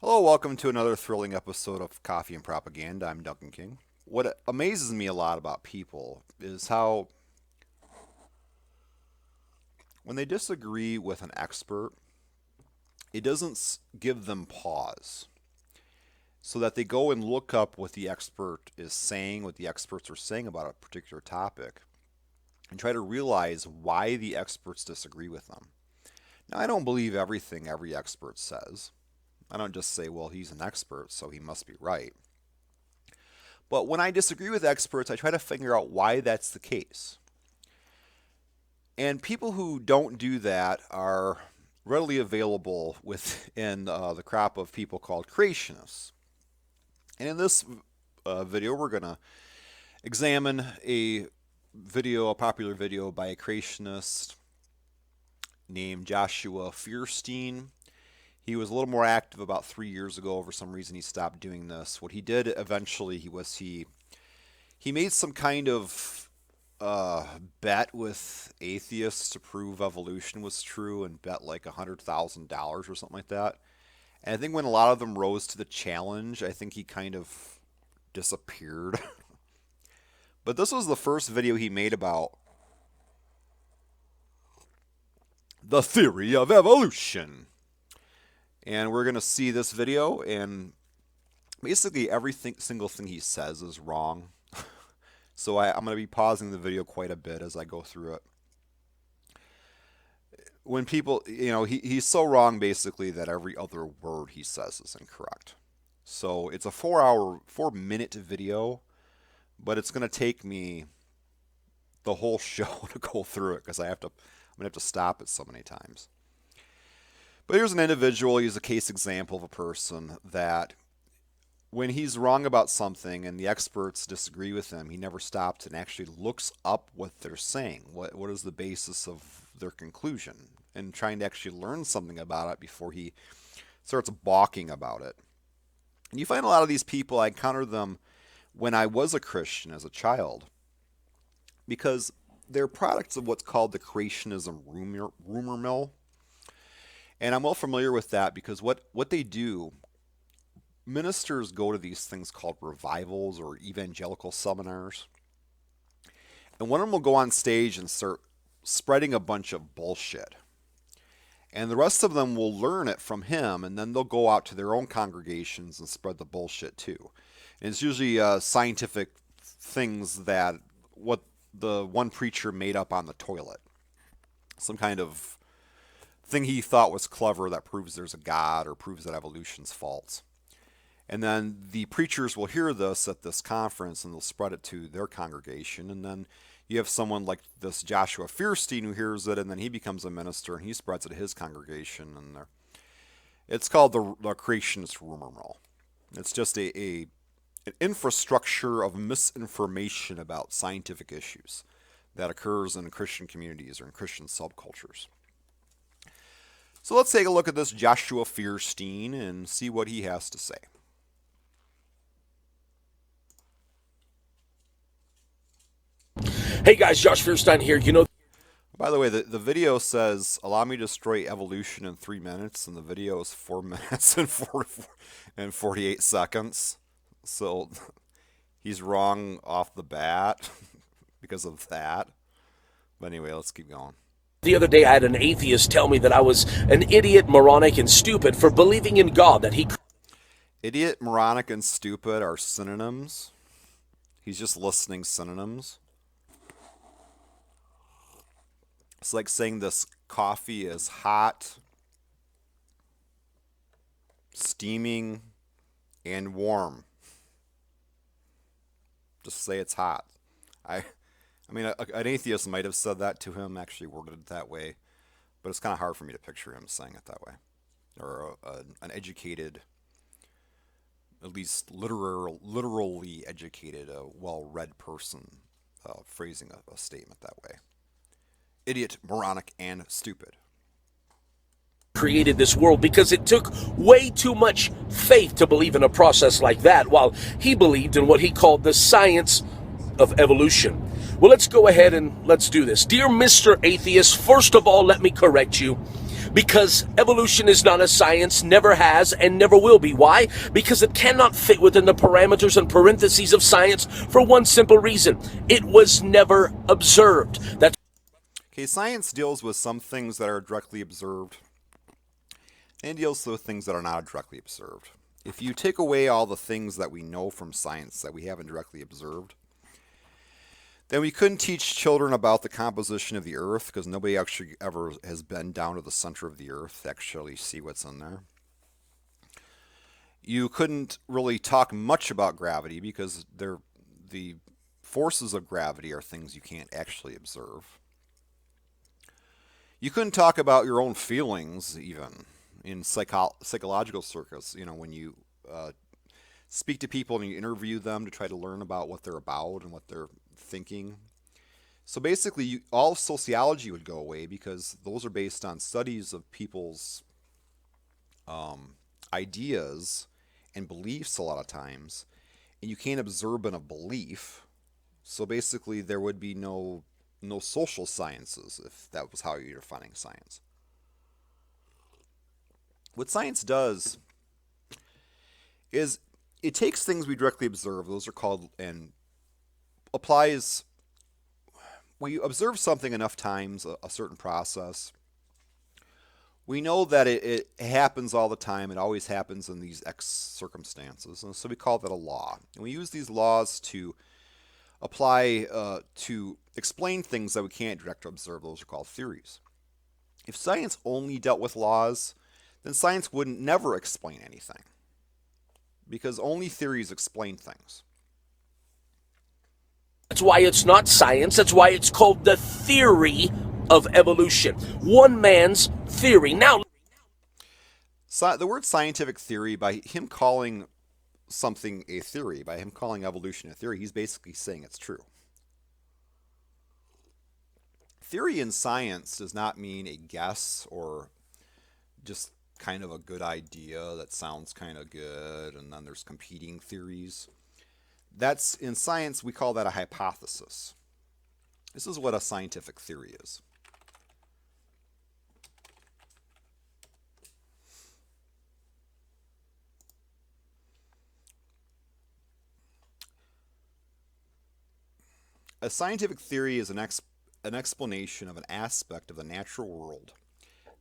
Hello, welcome to another thrilling episode of Coffee and Propaganda. I'm Duncan King. What amazes me a lot about people is how, when they disagree with an expert, it doesn't give them pause so that they go and look up what the expert is saying, what the experts are saying about a particular topic, and try to realize why the experts disagree with them. Now, I don't believe everything every expert says. I don't just say, well, he's an expert, so he must be right. But when I disagree with experts, I try to figure out why that's the case. And people who don't do that are readily available within the crop of people called creationists. And in this video, we're going to examine a popular video by a creationist named Joshua Feuerstein. He was a little more active about 3 years ago. For some reason, he stopped doing this. What he did eventually, he made some kind of bet with atheists to prove evolution was true, and bet like $100,000 or something like that. And I think when a lot of them rose to the challenge, I think he kind of disappeared. But this was the first video he made about the theory of evolution. And we're going to see this video, and basically every single thing he says is wrong. So I'm going to be pausing the video quite a bit as I go through it. When people, he's so wrong basically that every other word he says is incorrect. So it's a 4-minute video, but it's going to take me the whole show to go through it because I'm going to have to stop it so many times. But here's an individual, he's a case example of a person that when he's wrong about something and the experts disagree with him, he never stops and actually looks up what they're saying. What is the basis of their conclusion? And trying to actually learn something about it before he starts balking about it. And you find a lot of these people, I encountered them when I was a Christian as a child, because they're products of what's called the creationism rumor mill. And I'm well familiar with that because what they do, ministers go to these things called revivals or evangelical seminars. And one of them will go on stage and start spreading a bunch of bullshit. And the rest of them will learn it from him, and then they'll go out to their own congregations and spread the bullshit too. And it's usually scientific things that what the one preacher made up on the toilet. Some kind of thing he thought was clever that proves there's a God or proves that evolution's false. And then the preachers will hear this at this conference and they'll spread it to their congregation. And then you have someone like this Joshua Feuerstein who hears it, and then he becomes a minister and he spreads it to his congregation. And it's called the creationist rumor mill. It's just an infrastructure of misinformation about scientific issues that occurs in Christian communities or in Christian subcultures. So let's take a look at this Joshua Feuerstein and see what he has to say. Hey guys, Josh Feuerstein here. By the way, the video says, allow me to destroy evolution in 3 minutes, and the video is 4 minutes and 48 seconds. So he's wrong off the bat because of that. But anyway, let's keep going. The other day I had an atheist tell me that I was an idiot, moronic, and stupid for believing in God, that he... Idiot, moronic, and stupid are synonyms. He's just listing synonyms. It's like saying this coffee is hot, steaming, and warm. Just say it's hot. I mean, an atheist might have said that to him, actually worded it that way, but it's kind of hard for me to picture him saying it that way. Or an educated, at least literally educated, a well-read person phrasing a statement that way. Idiot, moronic, and stupid. Created this world because it took way too much faith to believe in a process like that, while he believed in what he called the science of evolution. Well, let's go ahead and let's do this. Dear Mr. Atheist, first of all, let me correct you. Because evolution is not a science, never has, and never will be. Why? Because it cannot fit within the parameters and parentheses of science for one simple reason. It was never observed. That's Okay, science deals with some things that are directly observed and deals with things that are not directly observed. If you take away all the things that we know from science that we haven't directly observed, then we couldn't teach children about the composition of the earth because nobody actually ever has been down to the center of the earth to actually see what's in there. You couldn't really talk much about gravity because the forces of gravity are things you can't actually observe. You couldn't talk about your own feelings even in psychological circles. You know, when you speak to people and you interview them to try to learn about what they're about and what they're thinking. So basically, all sociology would go away because those are based on studies of people's ideas and beliefs a lot of times, and you can't observe in a belief. So basically, there would be no social sciences if that was how you're defining science. What science does is it takes things we directly observe, those are called, and applies, when you observe something enough times, a certain process, we know that it happens all the time. It always happens in these X circumstances. And so we call that a law. And we use these laws to apply, to explain things that we can't directly observe. Those are called theories. If science only dealt with laws, then science wouldn't never explain anything because only theories explain things. That's why it's not science. That's why it's called the theory of evolution. One man's theory. Now, So the word scientific theory, by him calling something a theory, by him calling evolution a theory, he's basically saying it's true. Theory in science does not mean a guess or just kind of a good idea that sounds kind of good, and then there's competing theories. That's, in science, we call that a hypothesis. This is what a scientific theory is. A scientific theory is an explanation of an aspect of the natural world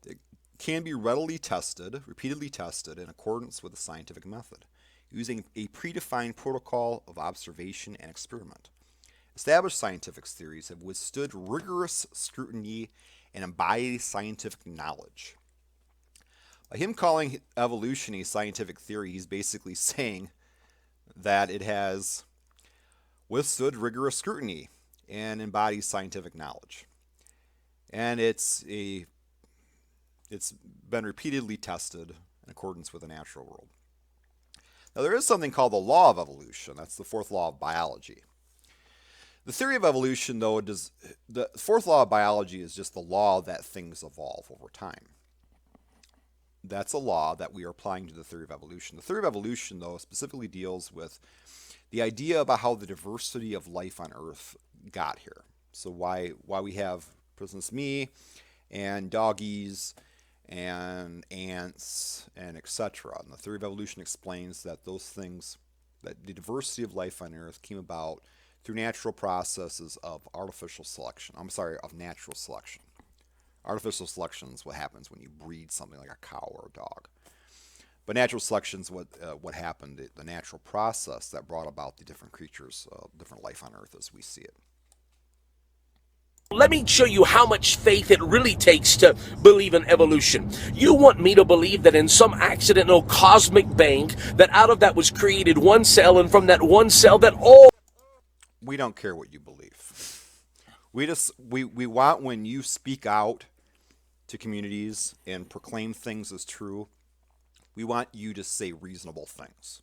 that can be repeatedly tested in accordance with a scientific method, using a predefined protocol of observation and experiment. Established scientific theories have withstood rigorous scrutiny and embody scientific knowledge. By him calling evolution a scientific theory, he's basically saying that it has withstood rigorous scrutiny and embodies scientific knowledge. And it's been repeatedly tested in accordance with the natural world. Now, there is something called the law of evolution. That's the fourth law of biology. The theory of evolution, though, the fourth law of biology is just the law that things evolve over time. That's a law that we are applying to the theory of evolution. The theory of evolution, though, specifically deals with the idea about how the diversity of life on Earth got here. So why we have, for instance, me and doggies and ants and etc. And the theory of evolution explains that those things, that the diversity of life on Earth came about through natural processes of artificial selection. Of natural selection. Artificial selection is what happens when you breed something like a cow or a dog. But natural selection is what happened, the natural process that brought about the different creatures, different life on Earth as we see it. let me show you how much faith it really takes to believe in evolution. You want me to believe that in some accidental cosmic bang, that out of that was created one cell, and from that one cell that all... We don't care what you believe. We want, when you speak out to communities and proclaim things as true, we want you to say reasonable things.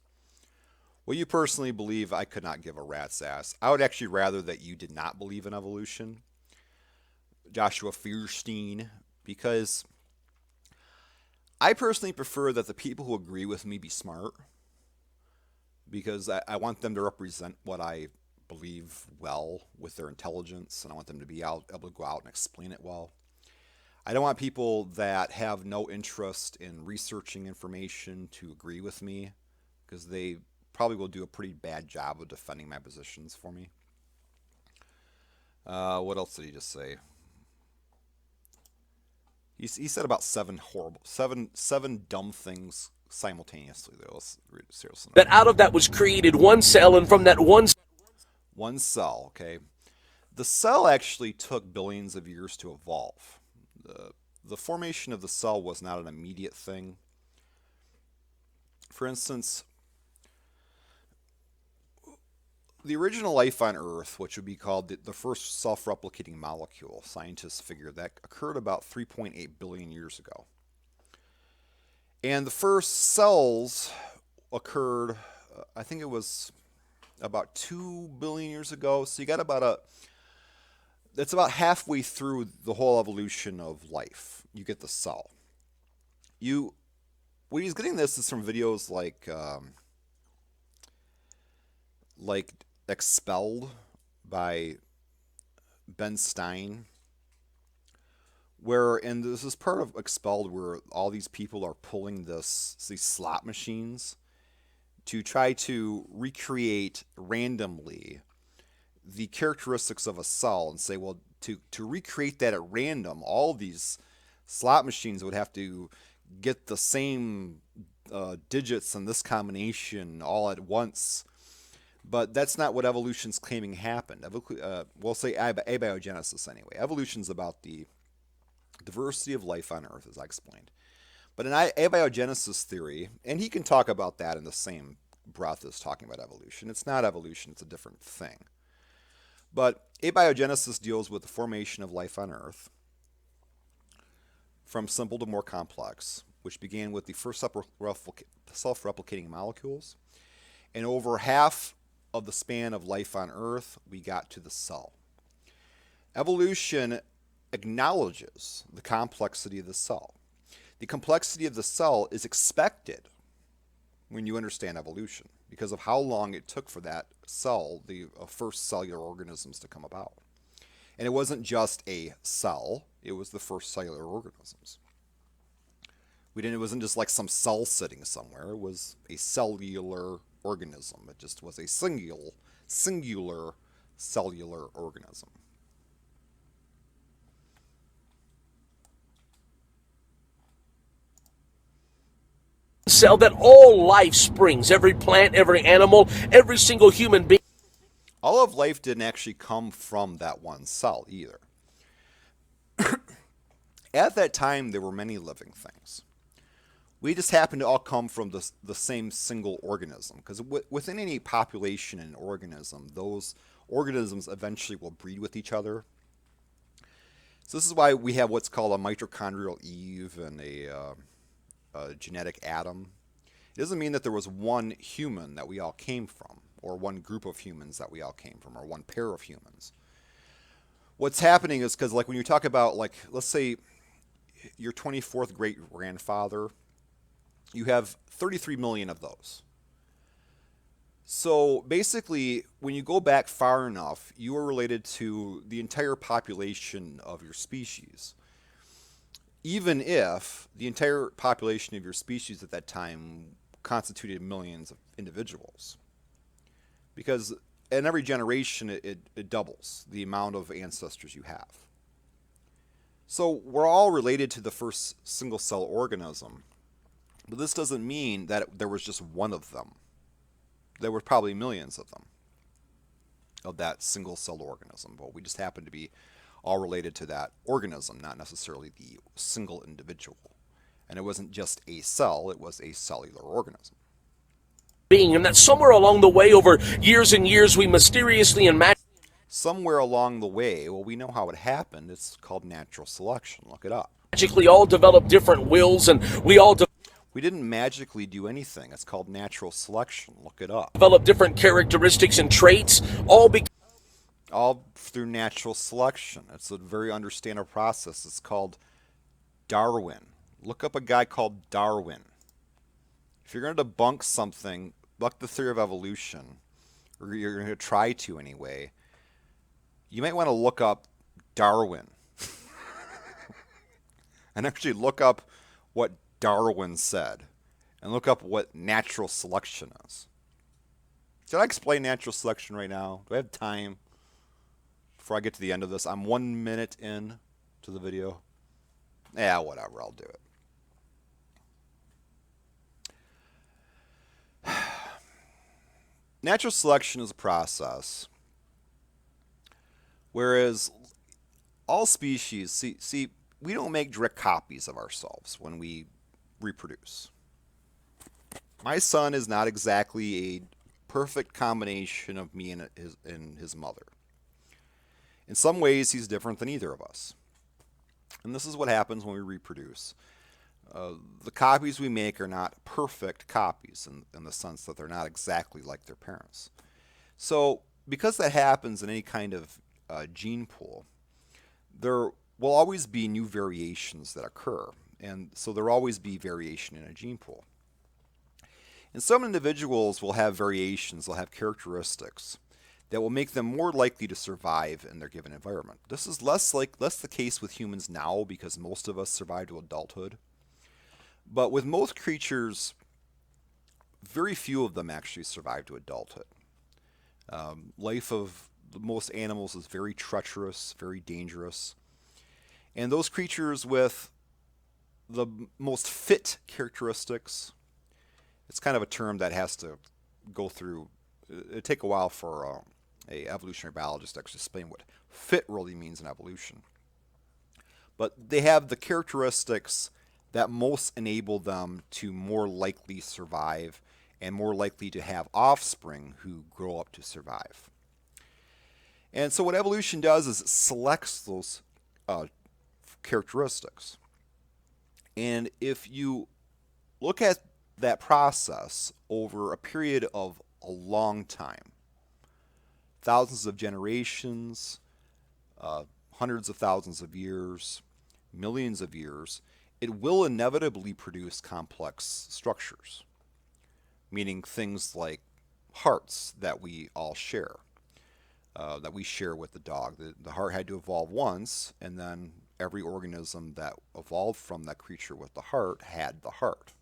What you personally believe, I could not give a rat's ass. I would actually rather that you did not believe in evolution, Joshua Feuerstein, because I personally prefer that the people who agree with me be smart, because I want them to represent what I believe well with their intelligence, and I want them to be able to go out and explain it well. I don't want people that have no interest in researching information to agree with me because they probably will do a pretty bad job of defending my positions for me. What else did he just say? He said about seven dumb things simultaneously. Though, let's read it seriously. That out of that was created one cell, and from that one cell. Okay, the cell actually took billions of years to evolve. The formation of the cell was not an immediate thing. For instance, the original life on Earth, which would be called the first self-replicating molecule, scientists figure that occurred about 3.8 billion years ago. And the first cells occurred, I think it was about 2 billion years ago. So you got that's about halfway through the whole evolution of life. You get the cell. What he's getting this is from videos like Expelled by Ben Stein, and this is part of Expelled where all these people are pulling these slot machines to try to recreate randomly the characteristics of a cell and say, well, to recreate that at random, all these slot machines would have to get the same digits in this combination all at once. But that's not what evolution's claiming happened. We'll say abiogenesis anyway. Evolution's about the diversity of life on Earth, as I explained. But in abiogenesis theory, and he can talk about that in the same breath as talking about evolution. It's not evolution, it's a different thing. But abiogenesis deals with the formation of life on Earth from simple to more complex, which began with the first self-replicating molecules. And over half of the span of life on Earth, we got to the cell. Evolution acknowledges the complexity of the cell. The complexity of the cell is expected when you understand evolution because of how long it took for that cell, the first cellular organisms, to come about. And it wasn't just a cell, it was the first cellular organisms. It wasn't just like some cell sitting somewhere, it was a cellular organism. It just was a singular cellular organism. cell that all life springs, every plant, every animal, every single human being. All of life didn't actually come from that one cell either. At that time, there were many living things. We just happen to all come from the same single organism, because within any population and organism, those organisms eventually will breed with each other. So this is why we have what's called a mitochondrial Eve and a genetic Adam. It doesn't mean that there was one human that we all came from, or one group of humans that we all came from, or one pair of humans. What's happening is because, like, when you talk about, like, let's say your 24th great-grandfather, you have 33 million of those. So basically, when you go back far enough, you are related to the entire population of your species. Even if the entire population of your species at that time constituted millions of individuals. Because in every generation, it doubles the amount of ancestors you have. So we're all related to the first single-cell organism. But this doesn't mean that there was just one of them. There were probably millions of them, of that single-celled organism. But we just happen to be all related to that organism, not necessarily the single individual. And it wasn't just a cell, it was a cellular organism. And that somewhere along the way, over years and years, we mysteriously and somewhere along the way, well, we know how it happened. It's called natural selection. Look it up. Magically all developed different wills, and we didn't magically do anything. It's called natural selection. Look it up. Develop different characteristics and traits, all through natural selection. It's a very understandable process. It's called Darwin. Look up a guy called Darwin. If you're going to debunk something, like the theory of evolution, or you're going to try to anyway, you might want to look up Darwin. and actually look up what Darwin said and look up what natural selection is. Should I explain natural selection right now? Do I have time before I get to the end of this? I'm 1 minute in to the video. Yeah, whatever, I'll do it. Natural selection is a process, whereas all species, see, we don't make direct copies of ourselves when we reproduce. My son is not exactly a perfect combination of me and his mother. In some ways, he's different than either of us. And this is what happens when we reproduce. The copies we make are not perfect copies in the sense that they're not exactly like their parents. So, because that happens in any kind of gene pool, there will always be new variations that occur. And so there will always be variation in a gene pool. And some individuals will have variations, they'll have characteristics that will make them more likely to survive in their given environment. This is less the case with humans now because most of us survive to adulthood. But with most creatures, very few of them actually survive to adulthood. Life of most animals is very treacherous, very dangerous. And those creatures with the most fit characteristics, it's kind of a term that has to go through, it'd take a while for a evolutionary biologist to actually explain what fit really means in evolution. But they have the characteristics that most enable them to more likely survive and more likely to have offspring who grow up to survive. And so what evolution does is it selects those characteristics. And if you look at that process over a period of a long time, thousands of generations, hundreds of thousands of years, millions of years, it will inevitably produce complex structures, meaning things like hearts that we all share, that we share with the dog. The heart had to evolve once, and then every organism that evolved from that creature with the heart had the heart.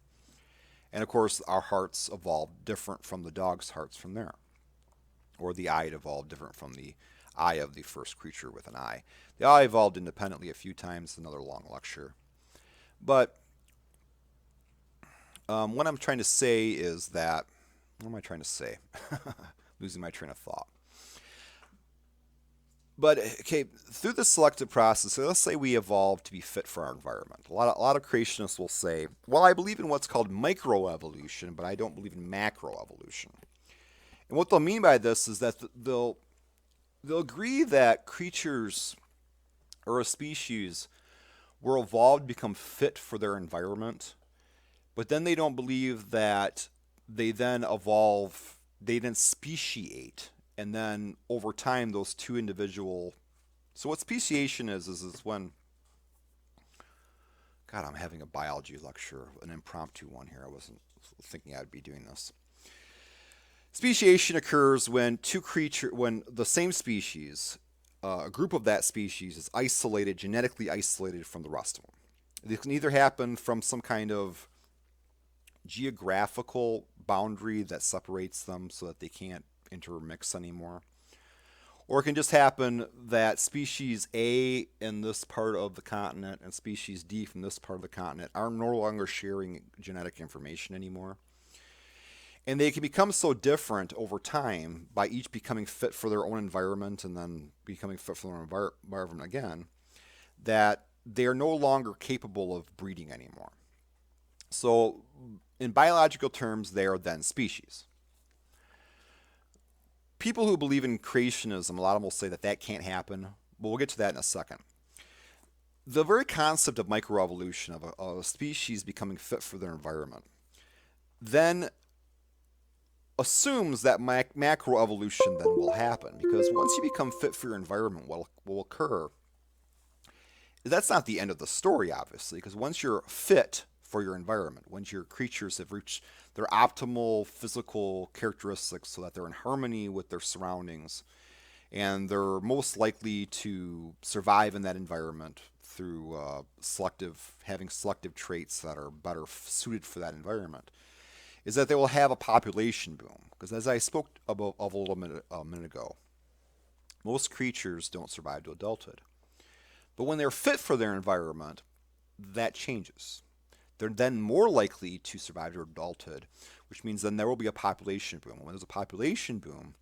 And of course, our hearts evolved different from the dog's hearts from there. Or the eye evolved different from the eye of the first creature with an eye. The eye evolved independently a few times, another long lecture. But what I'm trying to say is that, what am I trying to say? Losing my train of thought. But okay, through the selective process, so let's say we evolved to be fit for our environment. A lot of creationists will say, well, I believe in what's called microevolution, but I don't believe in macroevolution. And what they'll mean by this is that they'll agree that creatures or a species were evolved to become fit for their environment, but then they don't believe that they then evolve, they then speciate, and then over time those two individual. So what speciation is when, God, I'm having a biology lecture, an impromptu one here. I wasn't thinking I'd be doing this. Speciation occurs when when the same species, a group of that species is isolated, genetically isolated from the rest of them. This can either happen from some kind of geographical boundary that separates them so that they can't intermix anymore. Or it can just happen that species A in this part of the continent and species D from this part of the continent are no longer sharing genetic information anymore. And they can become so different over time by each becoming fit for their own environment and then becoming fit for their own environment again, that they are no longer capable of breeding anymore. So in biological terms, they are then species. People who believe in creationism, a lot of them will say that can't happen, but we'll get to that in a second. The very concept of microevolution, of a species becoming fit for their environment, then assumes that macroevolution then will happen, because once you become fit for your environment, what will occur, that's not the end of the story, obviously, because once you're fit for your environment, once your creatures have reached their optimal physical characteristics so that they're in harmony with their surroundings, and they're most likely to survive in that environment through having selective traits that are better suited for that environment, is that they will have a population boom. Because as I spoke of a minute ago, most creatures don't survive to adulthood. But when they're fit for their environment, that changes. They're then more likely to survive to adulthood, which means then there will be a population boom. When there's a population boom,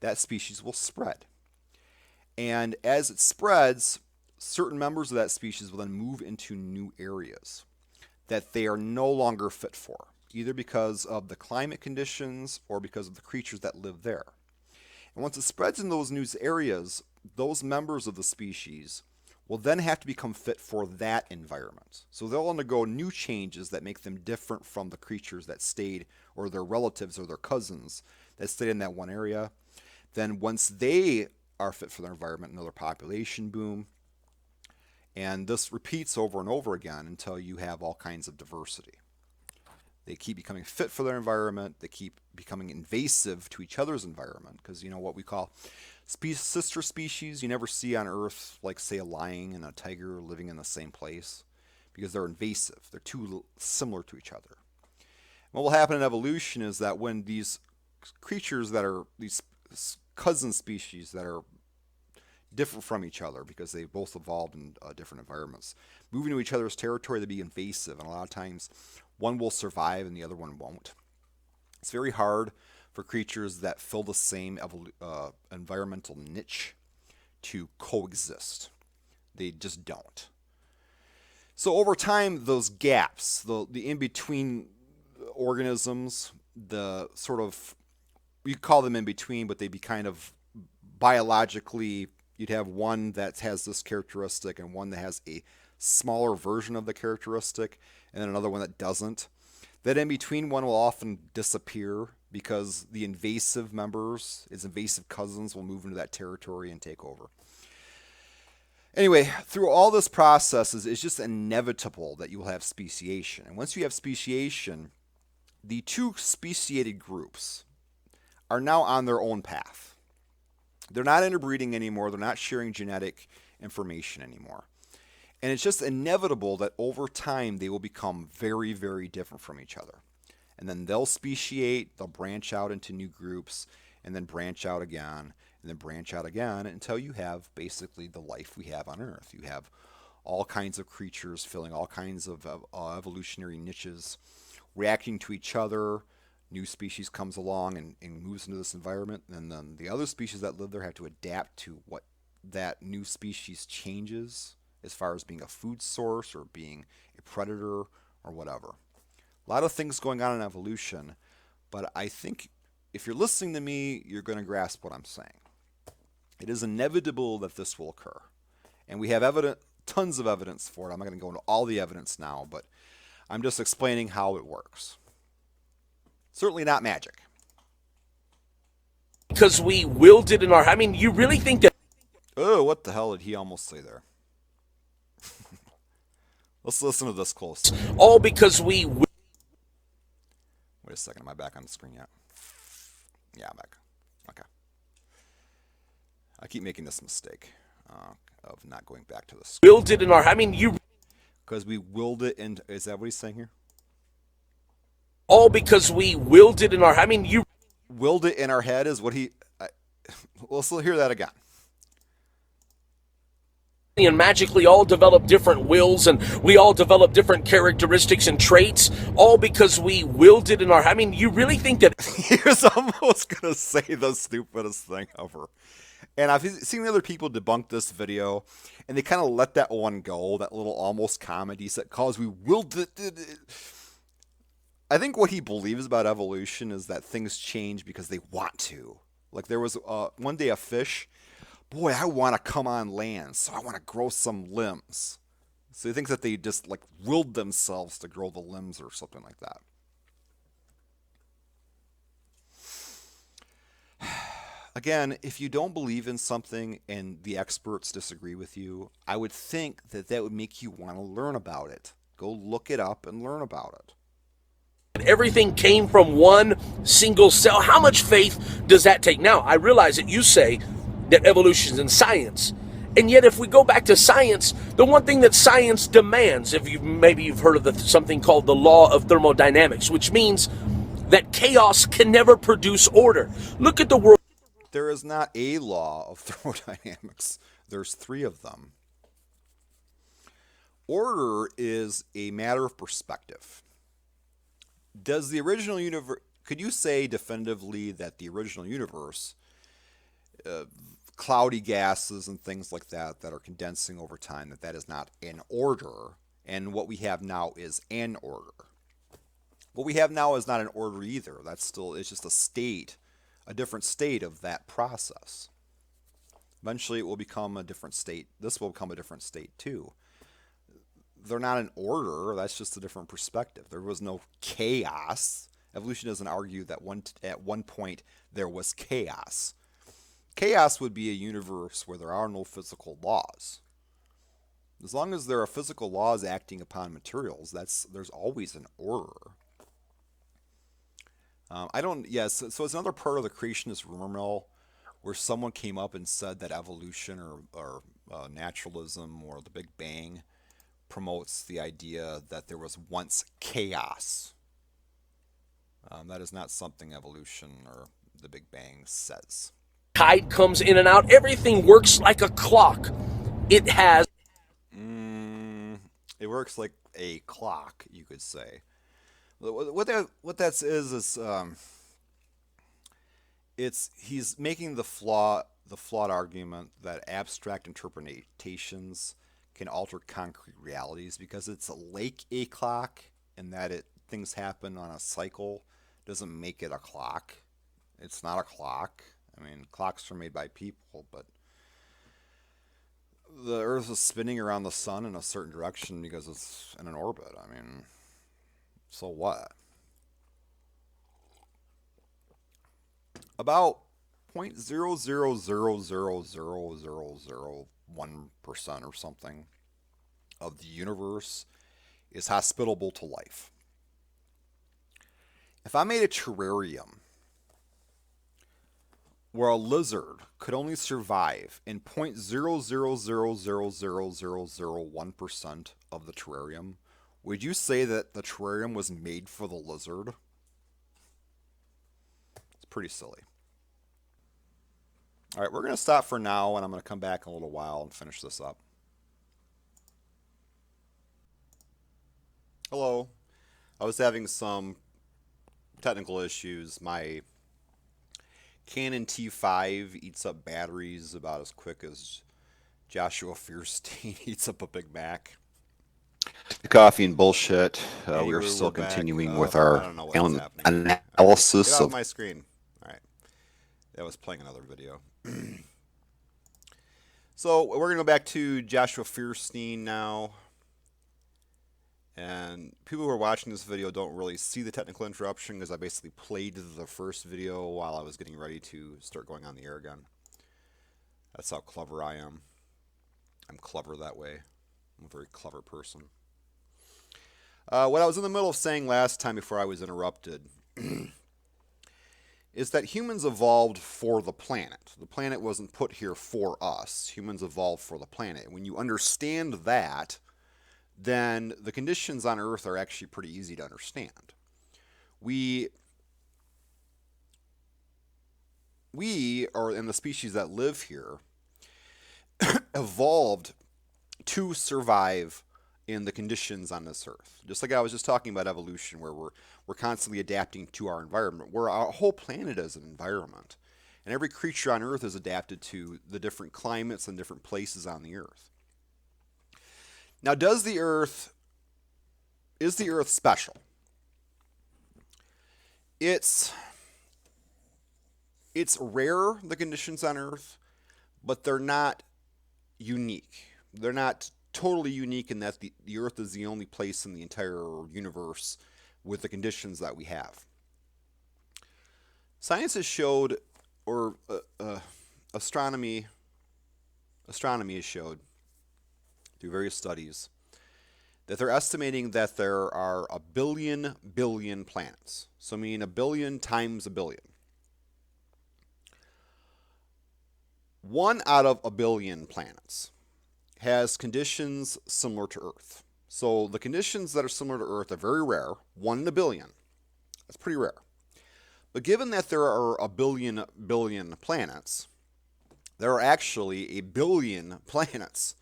that species will spread. And as it spreads, certain members of that species will then move into new areas that they are no longer fit for, either because of the climate conditions or because of the creatures that live there. And once it spreads in those new areas, those members of the species will then have to become fit for that environment. So they'll undergo new changes that make them different from the creatures that stayed, or their relatives or their cousins that stayed in that one area. Then once they are fit for their environment, another population boom. And this repeats over and over again until you have all kinds of diversity. They keep becoming fit for their environment. They keep becoming invasive to each other's environment. Because, what we call sister species you never see on Earth, like, say, a lion and a tiger living in the same place. Because they're invasive. They're too similar to each other. What will happen in evolution is that when these creatures that are these cousin species that are different from each other because they both evolved in different environments, move into each other's territory, they be invasive, and a lot of times one will survive and the other one won't. It's very hard for creatures that fill the same environmental niche to coexist. They just don't. So over time, those gaps, the in-between organisms, the sort of, you call them in between, but they'd be kind of biologically, you'd have one that has this characteristic and one that has a smaller version of the characteristic, and then another one that doesn't. That in-between one will often disappear because the invasive members, its invasive cousins, will move into that territory and take over. Anyway, through all this processes, it's just inevitable that you will have speciation. And once you have speciation, the two speciated groups are now on their own path. They're not interbreeding anymore. They're not sharing genetic information anymore. And it's just inevitable that over time they will become very, very different from each other. And then they'll speciate, they'll branch out into new groups, and then branch out again, and then branch out again until you have basically the life we have on Earth. You have all kinds of creatures filling all kinds of evolutionary niches, reacting to each other. New species comes along and moves into this environment, and then the other species that live there have to adapt to what that new species changes as far as being a food source or being a predator or whatever. A lot of things going on in evolution, but I think if you're listening to me, you're going to grasp what I'm saying. It is inevitable that this will occur, and we have tons of evidence for it. I'm not going to go into all the evidence now, but I'm just explaining how it works. Certainly not magic. Because we willed it in our... I mean, you really think that... Oh, what the hell did he almost say there? Let's listen to this close. All because we... Wait a second, am I back on the screen yet? Yeah, I'm back. Okay. I keep making this mistake of not going back to the screen. Willed it in our... I mean, you... Because we willed it into... Is that what he's saying here? All because we willed it in our... I mean, you... Willed it in our head is what he... Let's hear that again. And magically all develop different wills, and we all develop different characteristics and traits, all because we willed it in our... I mean, you really think that... He was almost going to say the stupidest thing ever. And I've seen other people debunk this video, and they kind of let that one go, that little almost comedy set, cause we willed it... I think what he believes about evolution is that things change because they want to. Like there was one day a fish, boy, I want to come on land, so I want to grow some limbs. So he thinks that they just like willed themselves to grow the limbs or something like that. Again, if you don't believe in something and the experts disagree with you, I would think that that would make you want to learn about it. Go look it up and learn about it. Everything came from one single cell. How much faith does that take? Now, I realize that you say that evolution is in science, And yet, if we go back to science, the one thing that science demands, if you've heard of something called the law of thermodynamics, which means that chaos can never produce order. Look at the world. There is not a law of thermodynamics. There's three of them. Order is a matter of perspective. Does the original universe, could you say definitively that the original universe, cloudy gases and things like that that are condensing over time, that is not an order, and what we have now is an order? What we have now is not an order either. It's just a state, a different state of that process. Eventually it will become a different state. This will become a different state too. They're not an order, that's just a different perspective. There was no chaos. Evolution doesn't argue that at one point there was chaos. Chaos would be a universe where there are no physical laws. As long as there are physical laws acting upon materials, there's always an order. So it's another part of the creationist rumor mill where someone came up and said that evolution or naturalism or the Big Bang promotes the idea that there was once chaos. That is not something evolution or the Big Bang says. Tide comes in and out. Everything works like a clock. It has. It works like a clock, you could say. What that is he's making the flawed argument that abstract interpretations can alter concrete realities because it's like a clock and that things happen on a cycle doesn't make it a clock. It's not a clock. I mean, clocks are made by people, but the Earth is spinning around the sun in a certain direction because it's in an orbit. I mean, so what? About 0.0000001% or something of the universe is hospitable to life. If I made a terrarium where a lizard could only survive in 0.0000001% of the terrarium, would you say that the terrarium was made for the lizard? It's pretty silly. All right, we're going to stop for now, and I'm going to come back in a little while and finish this up. Hello. I was having some technical issues. My Canon T5 eats up batteries about as quick as Joshua Feuerstein eats up a Big Mac. Coffee and bullshit. We are still continuing with our analysis Get off my screen. All right. That was playing another video. So we're going to go back to Joshua Feuerstein now. And people who are watching this video don't really see the technical interruption because I basically played the first video while I was getting ready to start going on the air again. That's how clever I am. I'm clever that way. I'm a very clever person. What I was in the middle of saying last time before I was interrupted is that humans evolved for the planet. The planet wasn't put here for us. Humans evolved for the planet. When you understand that, then the conditions on Earth are actually pretty easy to understand. We are in the species that live here evolved to survive in the conditions on this Earth. Just like I was just talking about evolution, where we're constantly adapting to our environment, where our whole planet is an environment. And every creature on Earth is adapted to the different climates and different places on the Earth. Now, is the Earth special? It's rare, the conditions on Earth, but they're not unique. They're not totally unique in that the Earth is the only place in the entire universe with the conditions that we have. Science has showed, or astronomy has showed through various studies, that they're estimating that there are a billion planets. So meaning a billion times a billion. 1 out of a billion planets has conditions similar to Earth. So the conditions that are similar to Earth are very rare, 1 in a billion. That's pretty rare. But given that there are a billion planets, there are actually a billion planets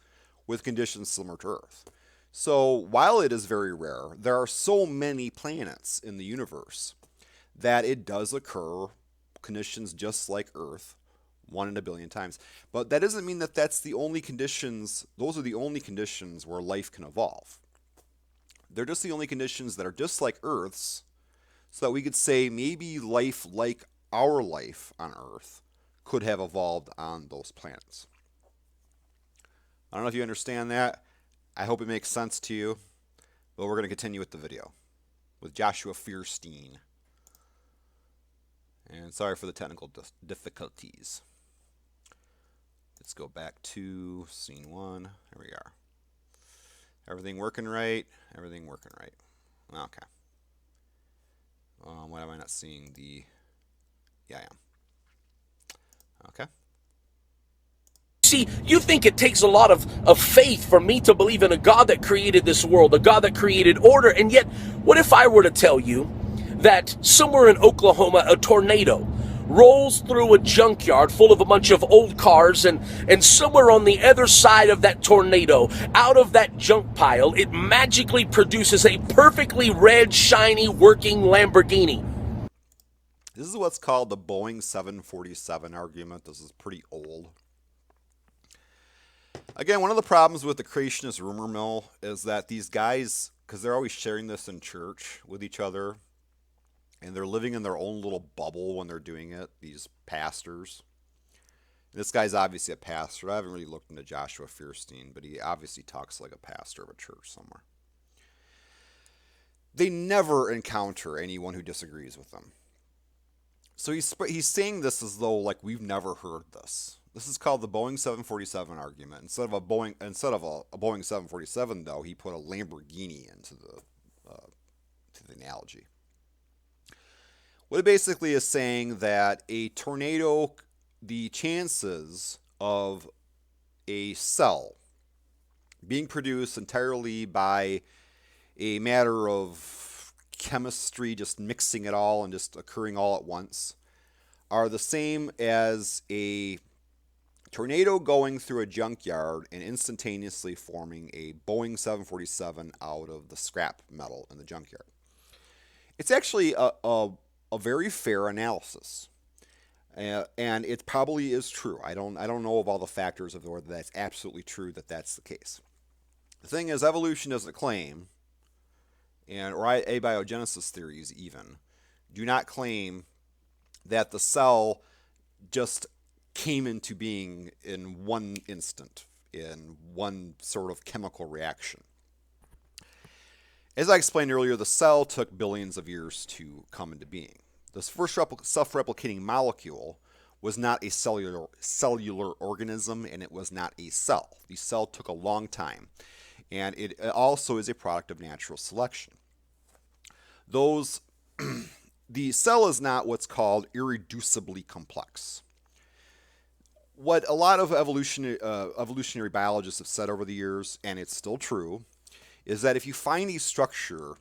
with conditions similar to Earth. So while it is very rare, there are so many planets in the universe that it does occur conditions just like Earth 1 in a billion times. But that doesn't mean that that's the only conditions, those are the only conditions where life can evolve. They're just the only conditions that are just like Earth's, so that we could say maybe life like our life on Earth could have evolved on those planets. I don't know if you understand that. I hope it makes sense to you. But we're going to continue with the video with Joshua Feuerstein. And sorry for the technical difficulties. Let's go back to scene 1. Here we are. Everything working right? Everything working right. Okay. Why am I not seeing the... Yeah, I am. Okay. See, you think it takes a lot of faith for me to believe in a God that created this world, a God that created order, and yet, what if I were to tell you that somewhere in Oklahoma, a tornado rolls through a junkyard full of a bunch of old cars, and somewhere on the other side of that tornado, out of that junk pile, it magically produces a perfectly red, shiny, working Lamborghini. This is what's called the Boeing 747 argument. This is pretty old. Again, one of the problems with the creationist rumor mill is that these guys, because they're always sharing this in church with each other, and they're living in their own little bubble when they're doing it, these pastors. This guy's obviously a pastor. I haven't really looked into Joshua Feuerstein, but he obviously talks like a pastor of a church somewhere. They never encounter anyone who disagrees with them. So he's saying this as though like we've never heard this. This is called the Boeing 747 argument. Instead of a Boeing 747, though, he put a Lamborghini into the analogy. What it basically is saying that a tornado, the chances of a cell being produced entirely by a matter of chemistry, just mixing it all and just occurring all at once, are the same as a tornado going through a junkyard and instantaneously forming a Boeing 747 out of the scrap metal in the junkyard. It's actually a very fair analysis, and it probably is true. I don't know of all the factors of whether that's absolutely true that that's the case. The thing is, evolution doesn't claim, or abiogenesis theories even, do not claim that the cell just came into being in one instant, in one sort of chemical reaction. As I explained earlier, the cell took billions of years to come into being. This first self-replicating molecule was not a cellular organism, and it was not a cell. The cell took a long time, and it also is a product of natural selection. The cell is not what's called irreducibly complex. What a lot of evolutionary biologists have said over the years, and it's still true, is that if you find a structure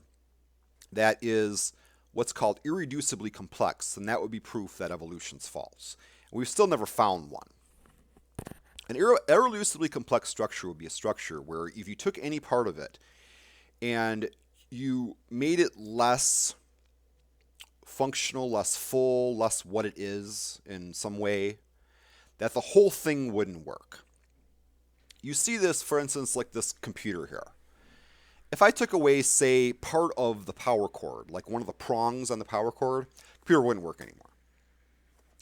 that is what's called irreducibly complex, then that would be proof that evolution's false. And we've still never found one. An irreducibly complex structure would be a structure where if you took any part of it and you made it less functional, less full, less what it is in some way, that the whole thing wouldn't work. You see this, for instance, like this computer here. If I took away, say, part of the power cord, like one of the prongs on the power cord, the computer wouldn't work anymore.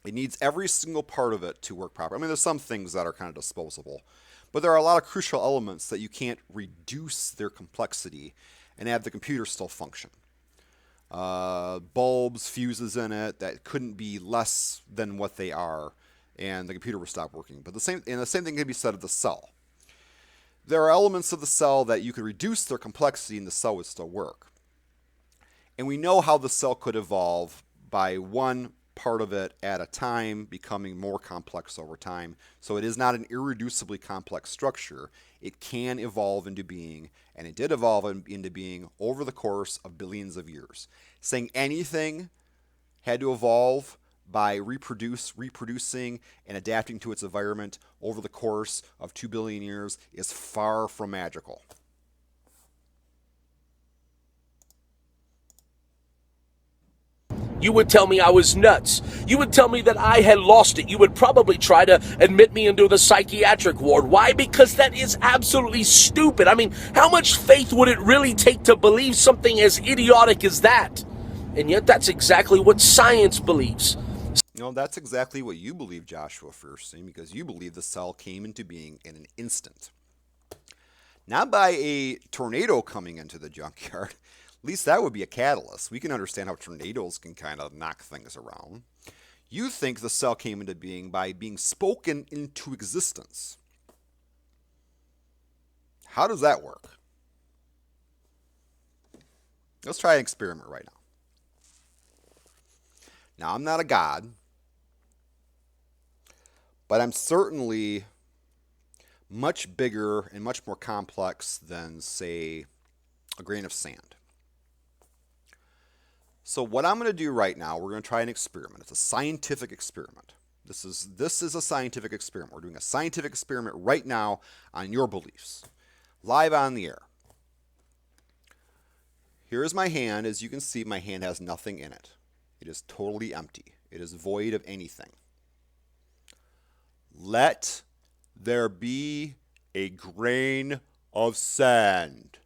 It needs every single part of it to work properly. I mean, there's some things that are kind of disposable, but there are a lot of crucial elements that you can't reduce their complexity and have the computer still function. Bulbs, fuses in it that couldn't be less than what they are, and the computer will stop working. But the same thing can be said of the cell. There are elements of the cell that you could reduce their complexity and the cell would still work. And we know how the cell could evolve by one part of it at a time, becoming more complex over time. So it is not an irreducibly complex structure. It can evolve into being, and it did evolve into being over the course of billions of years. Saying anything had to evolve by reproducing, and adapting to its environment over the course of 2 billion years is far from magical. You would tell me I was nuts. You would tell me that I had lost it. You would probably try to admit me into the psychiatric ward. Why? Because that is absolutely stupid. I mean, how much faith would it really take to believe something as idiotic as that? And yet that's exactly what science believes. No, that's exactly what you believe, Joshua Feuerstein, because you believe the cell came into being in an instant. Not by a tornado coming into the junkyard. At least that would be a catalyst. We can understand how tornadoes can kind of knock things around. You think the cell came into being by being spoken into existence. How does that work? Let's try an experiment right now. Now, I'm not a god, but I'm certainly much bigger and much more complex than, say, a grain of sand. So what I'm going to do right now, we're going to try an experiment. It's a scientific experiment. This is a scientific experiment. We're doing a scientific experiment right now on your beliefs, live on the air. Here is my hand. As you can see, my hand has nothing in it. It is totally empty. It is void of anything. Let there be a grain of sand.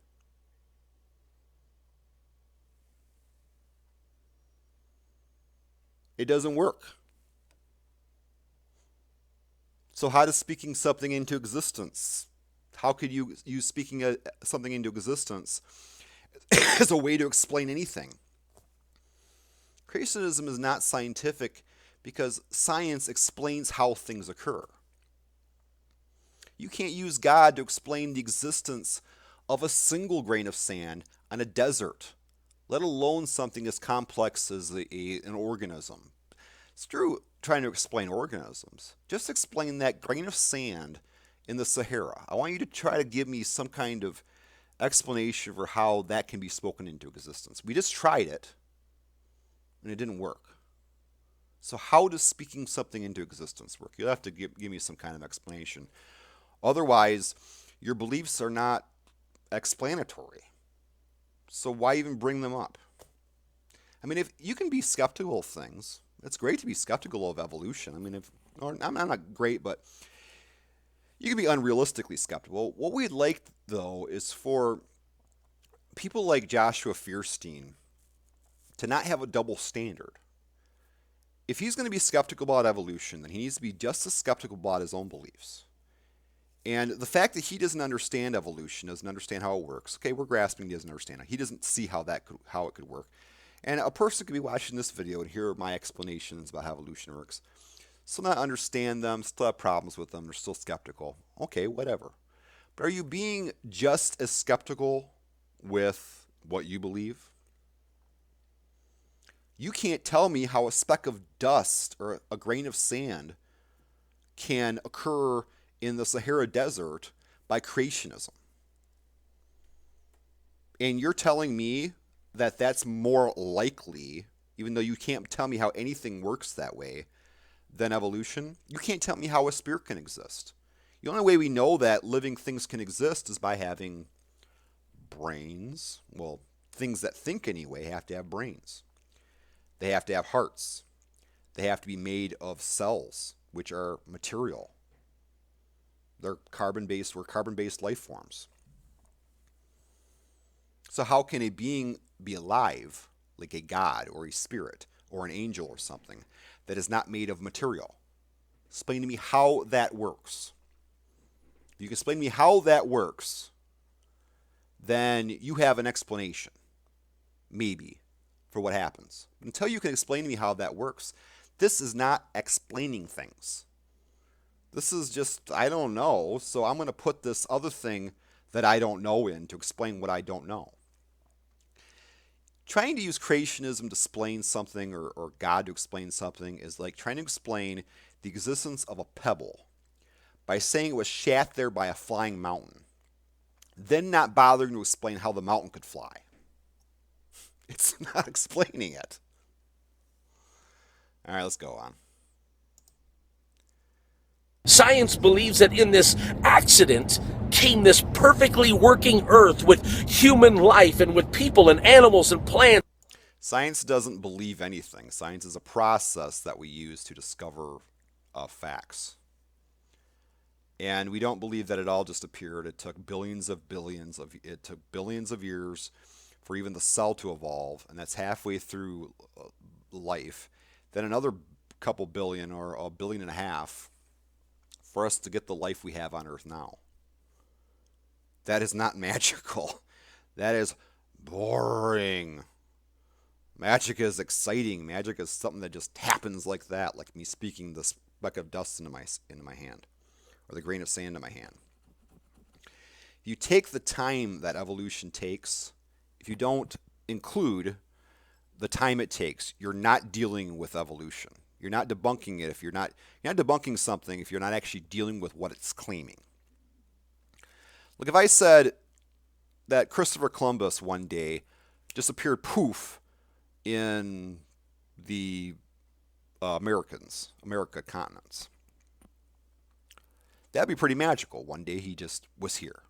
It doesn't work. So how does speaking something into existence? How could you use speaking something into existence as a way to explain anything? Creationism is not scientific because science explains how things occur. You can't use God to explain the existence of a single grain of sand on a desert, let alone something as complex as an organism. Screw trying to explain organisms. Just explain that grain of sand in the Sahara. I want you to try to give me some kind of explanation for how that can be spoken into existence. We just tried it, and it didn't work. So how does speaking something into existence work? You'll have to give me some kind of explanation. Otherwise, your beliefs are not explanatory. So why even bring them up? I mean, if you can be skeptical of things, it's great to be skeptical of evolution. I mean, I'm not great, but you can be unrealistically skeptical. What we'd like, though, is for people like Joshua Feuerstein to not have a double standard. If he's going to be skeptical about evolution, then he needs to be just as skeptical about his own beliefs. And the fact that he doesn't understand evolution, doesn't understand how it works. Okay, we're grasping he doesn't understand it. He doesn't see how it could work. And a person could be watching this video and hear my explanations about how evolution works, still not understand them, still have problems with them, they're still skeptical. Okay, whatever. But are you being just as skeptical with what you believe? You can't tell me how a speck of dust or a grain of sand can occur in the Sahara Desert by creationism. And you're telling me that that's more likely, even though you can't tell me how anything works that way, than evolution? You can't tell me how a spirit can exist. The only way we know that living things can exist is by having brains. Well, things that think anyway have to have brains. They have to have hearts. They have to be made of cells, which are material. They're carbon-based. We're carbon-based life forms. So how can a being be alive, like a god or a spirit or an angel or something, that is not made of material? Explain to me how that works. If you can explain to me how that works, then you have an explanation, maybe, for what happens. Until you can explain to me how that works, this is not explaining things. This is just, I don't know, so I'm going to put this other thing that I don't know in to explain what I don't know. trying to use creationism to explain something or God to explain something is like trying to explain the existence of a pebble by saying it was shat there by a flying mountain, then not bothering to explain how the mountain could fly. It's not explaining it. All right, let's go on. Science believes that in this accident came this perfectly working earth with human life and with people and animals and plants. Science doesn't believe anything. Science is a process that we use to discover facts. And we don't believe that it all just appeared. It took billions of years for even the cell to evolve, and that's halfway through life. Then another couple billion or a billion and a half for us to get the life we have on Earth now. That is not magical. That is boring. Magic is exciting. Magic is something that just happens like that, like me speaking the speck of dust into my hand, or the grain of sand in my hand. If you take the time that evolution takes, if you don't include the time it takes, you're not dealing with evolution. You're not debunking it if you're not debunking something if you're not actually dealing with what it's claiming. Look, if I said that Christopher Columbus one day just appeared poof in the America continents, that'd be pretty magical. One day he just was here.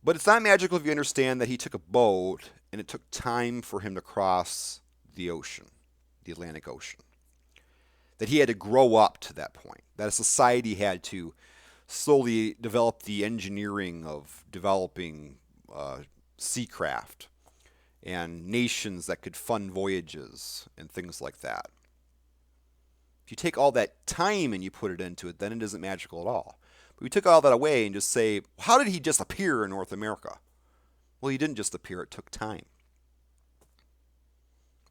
But it's not magical if you understand that he took a boat and it took time for him to cross the ocean, the Atlantic Ocean. That he had to grow up to that point. That a society had to slowly develop the engineering of developing seacraft and nations that could fund voyages and things like that. If you take all that time and you put it into it, then it isn't magical at all. But we took all that away and just say, how did he just appear in North America? Well, he didn't just appear, it took time.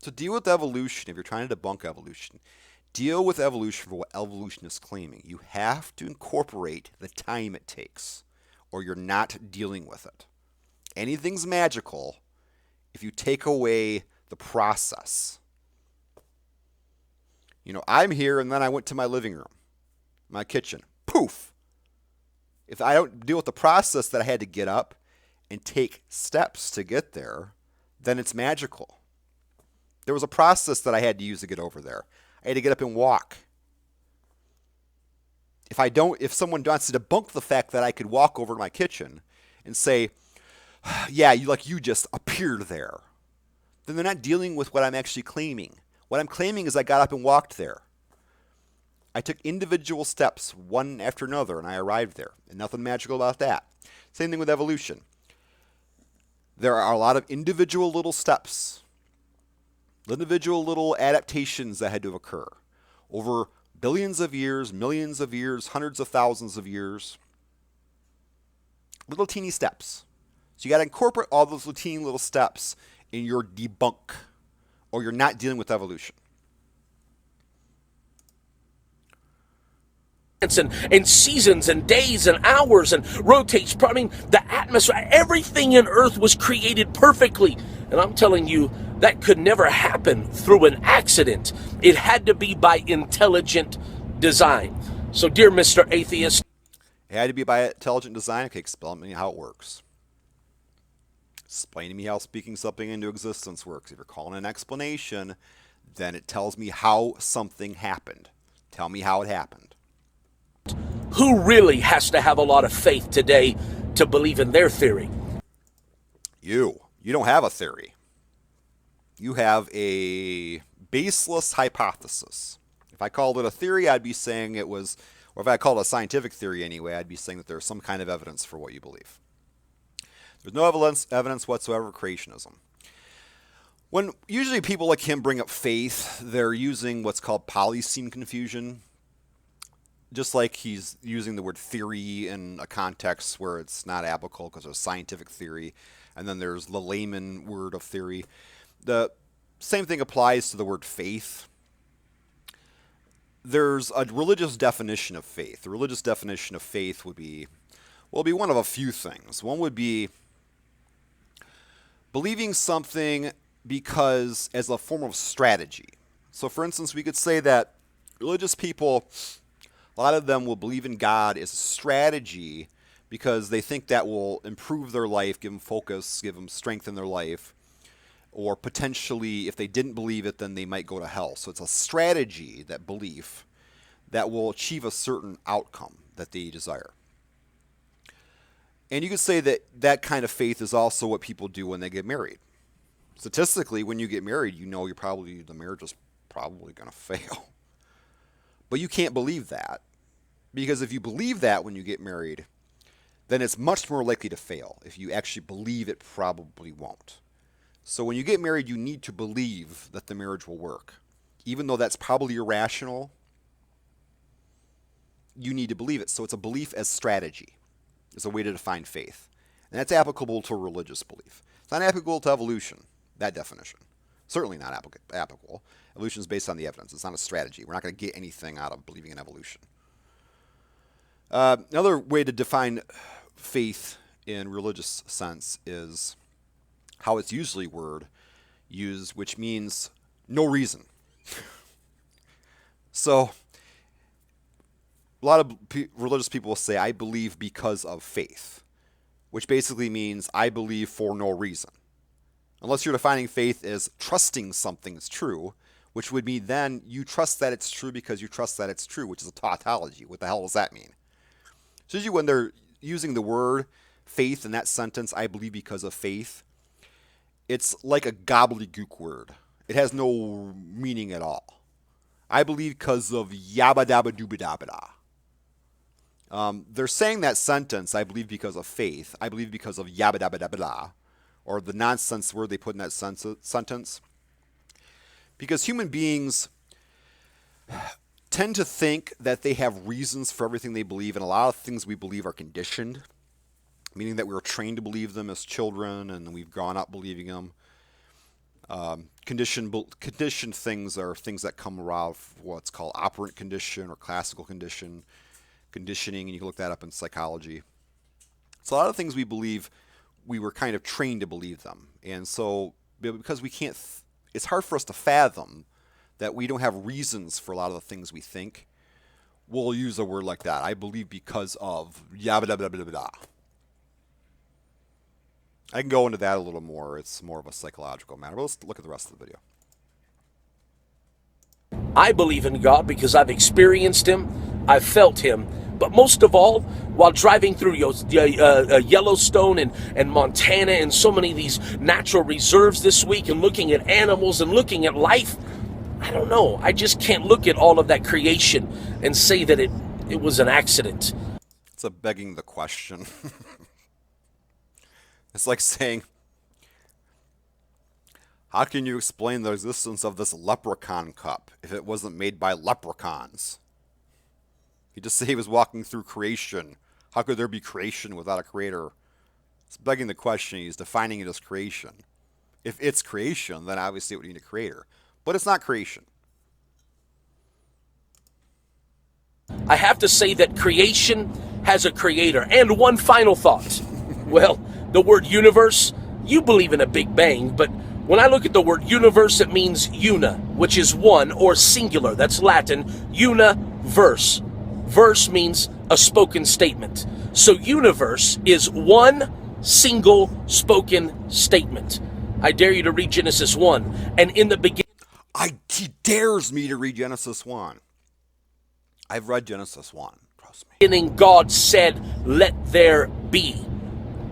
So deal with evolution if you're trying to debunk evolution. Deal with evolution for what evolution is claiming. You have to incorporate the time it takes, or you're not dealing with it. Anything's magical if you take away the process. You know, I'm here and then I went to my living room, my kitchen. Poof! If I don't deal with the process that I had to get up and take steps to get there, then it's magical. There was a process that I had to use to get over there. I had to get up and walk. If someone wants to debunk the fact that I could walk over to my kitchen and say, yeah, you just appeared there, then they're not dealing with what I'm actually claiming. What I'm claiming is I got up and walked there. I took individual steps, one after another, and I arrived there. And nothing magical about that. Same thing with evolution. There are a lot of individual little steps, individual little adaptations that had to occur over billions of years, millions of years, hundreds of thousands of years. Little teeny steps. So you got to incorporate all those teeny little steps in your debunk, or you're not dealing with evolution. And seasons and days and hours and rotates. I mean, the atmosphere, everything in Earth was created perfectly. And I'm telling you, that could never happen through an accident. It had to be by intelligent design. So, dear Mr. Atheist, it had to be by intelligent design. Okay, explain to me how it works. Explain to me how speaking something into existence works. If you're calling an explanation, then it tells me how something happened. Tell me how it happened. Who really has to have a lot of faith today to believe in their theory? You don't have a theory. You have a baseless hypothesis. If I called it a theory, I'd be saying it was, or if I called it a scientific theory anyway, I'd be saying that there's some kind of evidence for what you believe. There's no evidence whatsoever of creationism. When usually people like him bring up faith, they're using what's called polyseme confusion. Just like he's using the word theory in a context where it's not applicable because there's scientific theory, and then there's the layman word of theory. The same thing applies to the word faith. There's a religious definition of faith. The religious definition of faith would be one of a few things. One would be believing something because as a form of strategy. So, for instance, we could say that religious people, a lot of them will believe in God as a strategy because they think that will improve their life, give them focus, give them strength in their life. Or potentially, if they didn't believe it, then they might go to hell. So it's a strategy, that belief, that will achieve a certain outcome that they desire. And you could say that that kind of faith is also what people do when they get married. Statistically, when you get married, you know the marriage is probably going to fail. But you can't believe that. Because if you believe that when you get married, then it's much more likely to fail. If you actually believe it probably won't. So when you get married, you need to believe that the marriage will work. Even though that's probably irrational, you need to believe it. So it's a belief as strategy. It's a way to define faith. And that's applicable to religious belief. It's not applicable to evolution, that definition. Certainly not applicable. Evolution is based on the evidence. It's not a strategy. We're not going to get anything out of believing in evolution. Another way to define faith in religious sense is how it's usually used, which means no reason. So, a lot of religious people will say, I believe because of faith, which basically means I believe for no reason. Unless you're defining faith as trusting something is true, which would mean then you trust that it's true because you trust that it's true, which is a tautology. What the hell does that mean? So usually when they're using the word faith in that sentence, I believe because of faith, it's like a gobbledygook word. It has no meaning at all. I believe because of yabba dabba dooba dabba da. They're saying that sentence, I believe because of faith, I believe because of yabba dabba dabba da, or the nonsense word they put in that sentence. Because human beings tend to think that they have reasons for everything they believe, and a lot of things we believe are conditioned, meaning that we were trained to believe them as children, and we've grown up believing them. Conditioned things are things that come around what's called operant condition or classical conditioning, and you can look that up in psychology. So a lot of things we believe, we were kind of trained to believe them. And so because we can't, it's hard for us to fathom that we don't have reasons for a lot of the things we think, we'll use a word like that. I believe because of yabba dabba dabba dabba da. I can go into that a little more. It's more of a psychological matter. But let's look at the rest of the video. I believe in God because I've experienced Him, I've felt Him, but most of all, while driving through Yellowstone and Montana and so many of these natural reserves this week and looking at animals and looking at life, I don't know. I just can't look at all of that creation and say that it was an accident. It's a begging the question. It's like saying, how can you explain the existence of this leprechaun cup if it wasn't made by leprechauns? You just say he was walking through creation. How could there be creation without a creator? It's begging the question. He's defining it as creation. If it's creation, then obviously it would need a creator. But it's not creation. I have to say that creation has a creator. And one final thought. Well, the word universe, you believe in a Big Bang, but when I look at the word universe, it means una, which is one or singular. That's Latin, universe. Verse means a spoken statement. So universe is one single spoken statement. I dare you to read Genesis 1. And in the beginning... He dares me to read Genesis 1. I've read Genesis 1, trust me. Beginning, God said, let there be.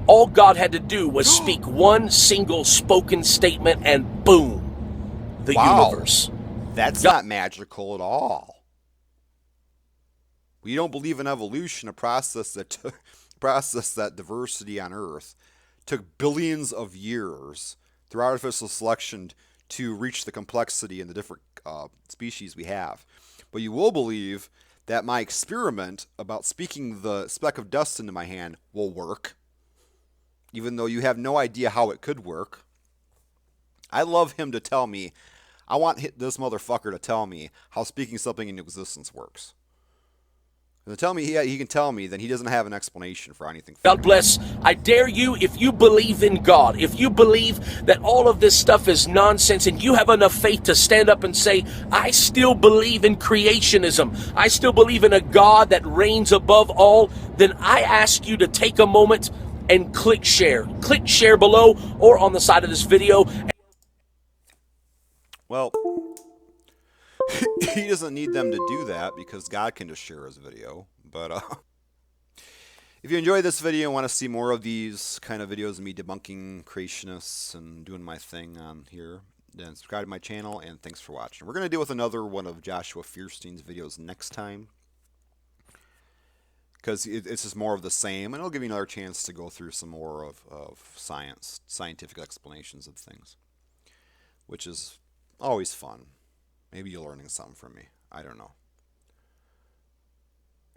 All God had to do was speak one single spoken statement and boom, the universe. That's not magical at all. We don't believe in evolution, a process that diversity on Earth took billions of years through artificial selection to reach the complexity and the different species we have. But you will believe that my experiment about speaking the speck of dust into my hand will work, even though you have no idea how it could work. I love him to tell me, I want this motherfucker to tell me how speaking something into existence works. Tell me he can tell me, then he doesn't have an explanation for anything. God bless. I dare you, if you believe in God, if you believe that all of this stuff is nonsense and you have enough faith to stand up and say, I still believe in creationism, I still believe in a God that reigns above all, then I ask you to take a moment and click share. Click share below or on the side of this video. Well, he doesn't need them to do that because God can just share his video. But if you enjoyed this video and want to see more of these kind of videos of me debunking creationists and doing my thing on here, then subscribe to my channel, and thanks for watching. We're going to deal with another one of Joshua Feuerstein's videos next time, because it's just more of the same, and it'll give you another chance to go through some more of scientific explanations of things, which is always fun. Maybe you're learning something from me. I don't know.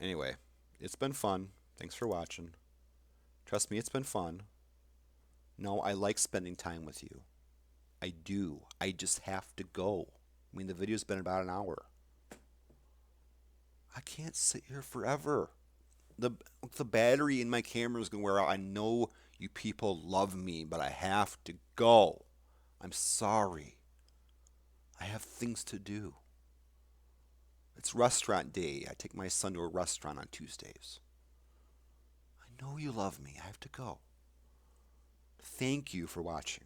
Anyway, it's been fun. Thanks for watching. Trust me, it's been fun. No, I like spending time with you. I do. I just have to go. I mean, the video's been about an hour. I can't sit here forever. The battery in my camera is going to wear out. I know you people love me, but I have to go. I'm sorry. I have things to do. It's restaurant day. I take my son to a restaurant on Tuesdays. I know you love me. I have to go. Thank you for watching.